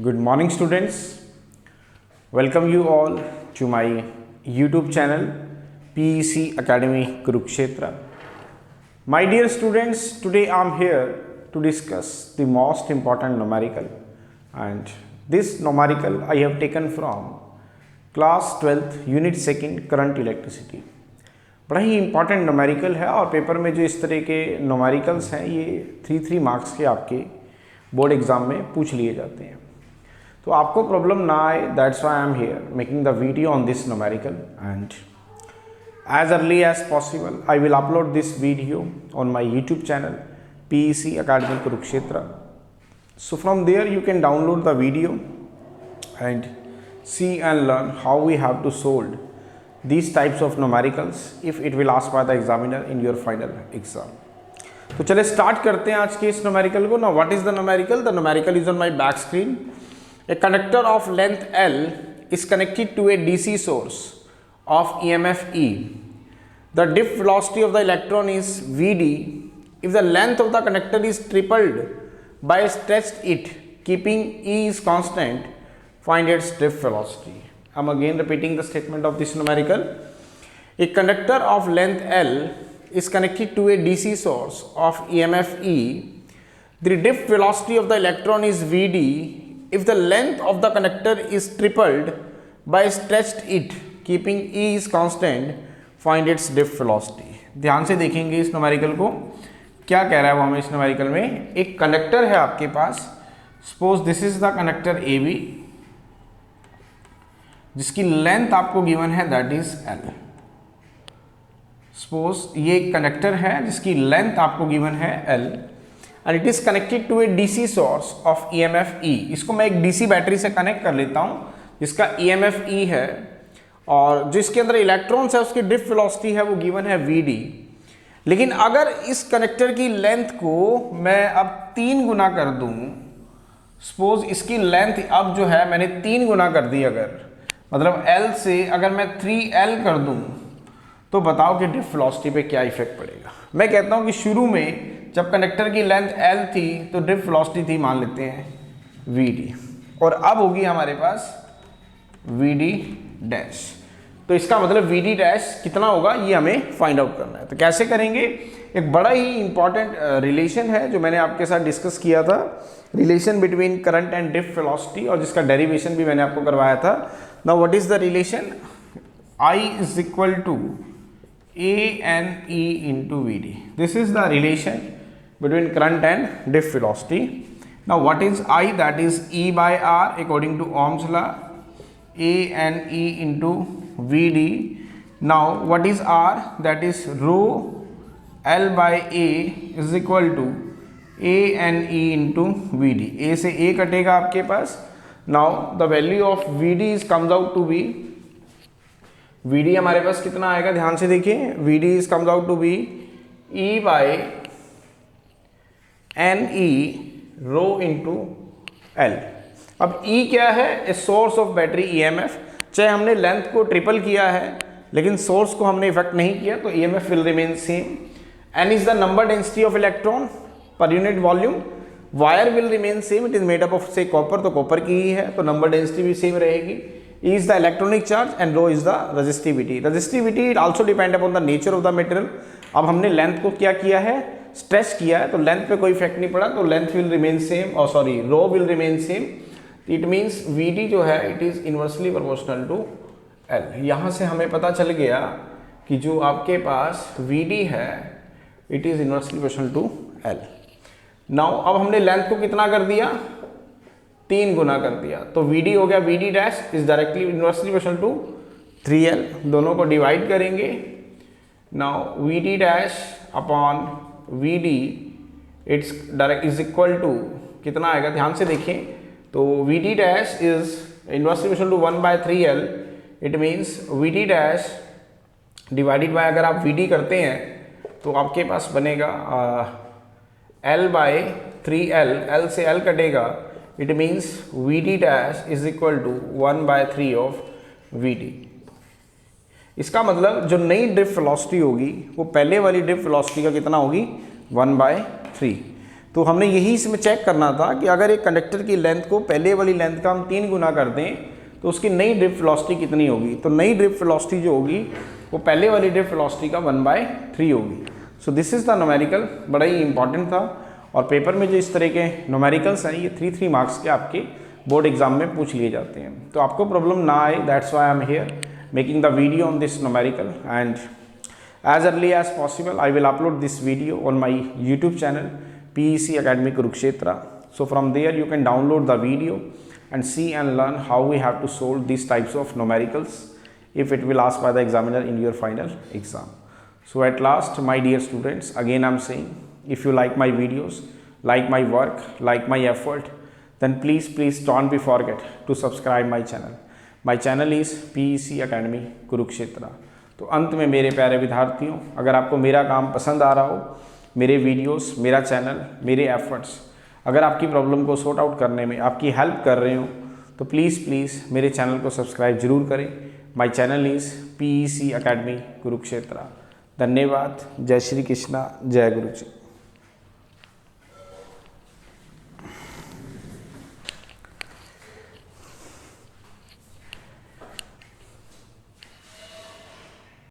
Good morning students. Welcome you all to my YouTube channel PEC Academy Kurukshetra. My dear students, today I am here to discuss the most important numerical, and this numerical I have taken from class 12th unit 2nd current electricity. बड़ा ही important numerical है और paper में जो इस तरह के numericals हैं ये 3 मार्क्स के आपके बोर्ड एग्ज़ाम में पूछ लिए जाते हैं, तो आपको प्रॉब्लम ना आए, that's why I am here making the video on this numerical and as early as possible I will upload this video on my YouTube channel PEC Academy Kurukshetra. So from there you can download the video and see and learn how we have to solve these types of numericals if it will asked by the examiner in your final exam. तो चले start करते हैं आज के इस numerical को. Now what is the numerical? The numerical is on my back screen. A conductor of length L is connected to a DC source of EMF E. The drift velocity of the electron is Vd. If the length of the conductor is tripled by stretched it, keeping E is constant, find its drift velocity. I'm again repeating the statement of this numerical. A conductor of length L is connected to a DC source of EMF E. The drift velocity of the electron is Vd. If the length of the conductor is tripled by stretched it, keeping E is constant, find its drift velocity. ध्यान से देखेंगे इस numerical को, क्या कह रहा है वो हमें इस न्यूमेरिकल में. एक कंडक्टर है आपके पास, suppose this is the conductor AB जिसकी लेंथ आपको गिवन है दैट इज L. सपोज ये एक कंडक्टर है जिसकी लेंथ आपको गिवन है L and it is connected to a DC source of EMF E. इसको मैं एक DC बैटरी से कनेक्ट कर लेता हूँ जिसका EMF E है और जो इसके अंदर इलेक्ट्रॉन्स है उसकी ड्रिफ्ट वेलोसिटी है वो गिवन है Vd. लेकिन अगर इस कनेक्टर की लेंथ को मैं अब 3 गुना कर दूं, सपोज इसकी लेंथ अब जो है मैंने 3 गुना कर दी, अगर मतलब L से अगर मैं 3L कर दूं तो बताओ कि ड्रिफ्ट वेलोसिटी पे क्या इफेक्ट पड़ेगा. मैं कहता हूं कि शुरू में जब कंडक्टर की लेंथ L थी तो ड्रिफ्ट वेलोसिटी थी मान लेते हैं Vd, और अब होगी हमारे पास Vd डैश. तो इसका मतलब Vd डैश कितना होगा ये हमें फाइंड आउट करना है. तो कैसे करेंगे? एक बड़ा ही इंपॉर्टेंट रिलेशन है जो मैंने आपके साथ डिस्कस किया था, relation between current and drift velocity, और जिसका डेरिवेशन भी मैंने आपको करवाया था. Now what is the relation? I is equal to ANE into Vd. This is the relation between current and drift velocity. Now what is I? That is E by R according to Ohm's law. ANE into Vd. Now what is R? That is rho L by A is equal to ANE into Vd. A से A कटेगा आपके पास. Now the value of Vd is comes out to be, Vd हमारे पास कितना आएगा ध्यान से देखिए. Vd is comes out to be E by NE rho into L. अब E क्या है? A source of battery EMF. चाहे हमने लेंथ को ट्रिपल किया है लेकिन सोर्स को हमने इफेक्ट नहीं किया तो EMF will remain same. N is the number density of electron per unit volume. Wire will remain same, it is made up of से कॉपर, तो कॉपर की ही है तो नंबर डेंसिटी भी सेम रहेगी. E is the electronic charge and rho is the resistivity. Resistivity it also depend upon the nature of the material. अब हमने length को क्या किया है? स्ट्रेच किया है, तो लेंथ पे कोई इफेक्ट नहीं पड़ा, तो लेंथ विल रिमेन सेम, और sorry rho will remain same. It means Vd जो है it is inversely proportional to L. यहाँ से हमें पता चल गया कि जो आपके पास Vd है it is inversely proportional to L. Now अब हमने लेंथ को कितना कर दिया? 3 गुना कर दिया, तो Vd हो गया Vd dash is directly inversely proportional to 3L. दोनों को डिवाइड करेंगे. Now Vd dash upon Vd it's direct is equal to कितना आएगा ध्यान से देखें. तो Vd dash is inversely proportional to 1 by 3L. It means Vd dash divided by अगर आप Vd करते हैं तो आपके पास बनेगा L by 3L. L से L कटेगा, it means Vd dash is equal to 1 by 3 of Vd. इसका मतलब जो नई ड्रिफ्ट वेलोसिटी होगी वो पहले वाली ड्रिफ्ट वेलोसिटी का कितना होगी? 1 by 3. तो हमने यही इसमें चेक करना था कि अगर एक कंडक्टर की लेंथ को पहले वाली लेंथ का हम 3 गुना कर दें तो उसकी नई ड्रिफ्ट वेलोसिटी कितनी होगी। तो नई ड्रिफ्ट वेलोसिटी जो होगी वो पहले वाली ड्रिफ्ट वेलोसिटी का 1/3 होगी। So this is the numerical, बड़ा ही इंपॉर्टेंट था और पेपर में जो इस तरह के न्यूमेरिकल्स हैं ये 3 मार्क्स के आपके बोर्ड एग्जाम में पूछ लिए जाते हैं। तो आपको प्रॉब्लम ना आए, that's why I am here making the video on this numerical, and as early as possible I will upload this video on my YouTube channel PEC Academy Kurukshetra. So from there you can download the video and see and learn how we have to solve these types of numericals if it will asked by the examiner in your final exam. So at last, my dear students, again I am saying, if you like my videos, like my work, like my effort, then please don't be forget to subscribe my channel. My channel is PEC Academy Kurukshetra. तो अंत में मेरे प्यारे विद्यार्थियों, अगर आपको मेरा काम पसंद आ रहा हो, मेरे वीडियोस, मेरा चैनल, मेरे एफर्ट्स अगर आपकी प्रॉब्लम को सॉर्ट आउट करने में आपकी हेल्प कर रहे हो तो प्लीज़ मेरे चैनल को सब्सक्राइब जरूर करें। My channel is PEC Academy Kurukshetra. धन्यवाद। जय श्री कृष्णा, जय गुरु जी।